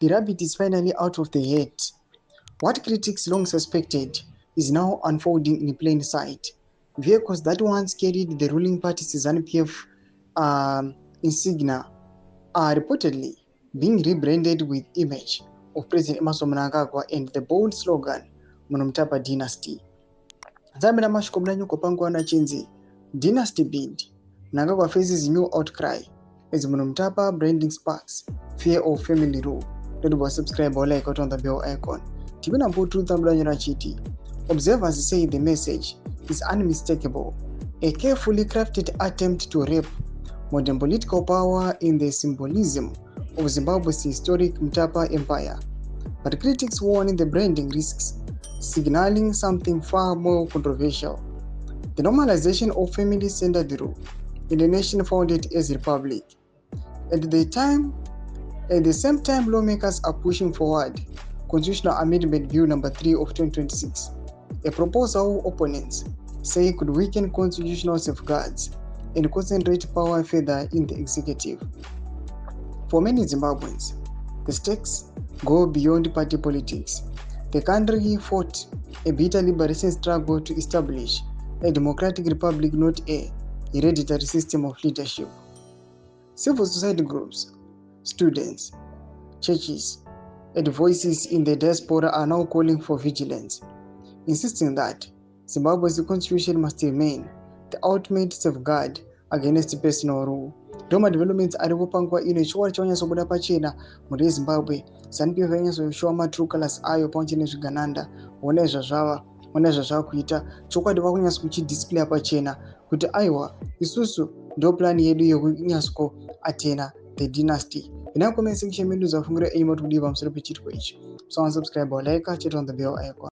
The rabbit is finally out of the hat. What critics long suspected is now unfolding in plain sight. Vehicles that once carried the ruling party's ZANU-PF insignia are reportedly being rebranded with image of President Emmerson Mnangagwa and the bold slogan Munomtapa Dynasty. Zambia mashkomlanyo kopangwana chinzi Dynasty bid. Mnangagwa faces new outcry as Munomtapa branding sparks fear of family rule. Don't subscribe or like on the bell icon. Tibina mputu thamblanyo chiti. Observers say the message is unmistakable. A carefully crafted attempt to rape modern political power in the symbolism of Zimbabwe's historic Mtapa Empire. But critics warn the branding risks, signaling something far more controversial. The normalization of family-centered rule in a nation founded as a republic. At the same time, lawmakers are pushing forward Constitutional Amendment Bill No. 3 of 2026, a proposal opponents say could weaken constitutional safeguards and concentrate power further in the executive. For many Zimbabweans, the stakes go beyond party politics. The country fought a bitter liberation struggle to establish a democratic republic, not a hereditary system of leadership. Civil society groups, students, churches, and voices in the diaspora are now calling for vigilance, insisting that Zimbabwe's constitution must remain the ultimate safeguard against personal rule. Doma developments are kupangwa ino chikuwa chaonyaso kuda pachena muri Zimbabwe. ZANU-PF yanyaso showa ma true colors ayo pamchene zvigananda. Ona zvava kuita chokwadi vakunyaso kuchidisplay pachena kuti aiwa isusu ndo plan yedu yekunyaso atena the dynasty. Ina comment section medu zafungira aim out kudiva pamusoro pechitiko ichi. So subscribe or like, check on the bell icon.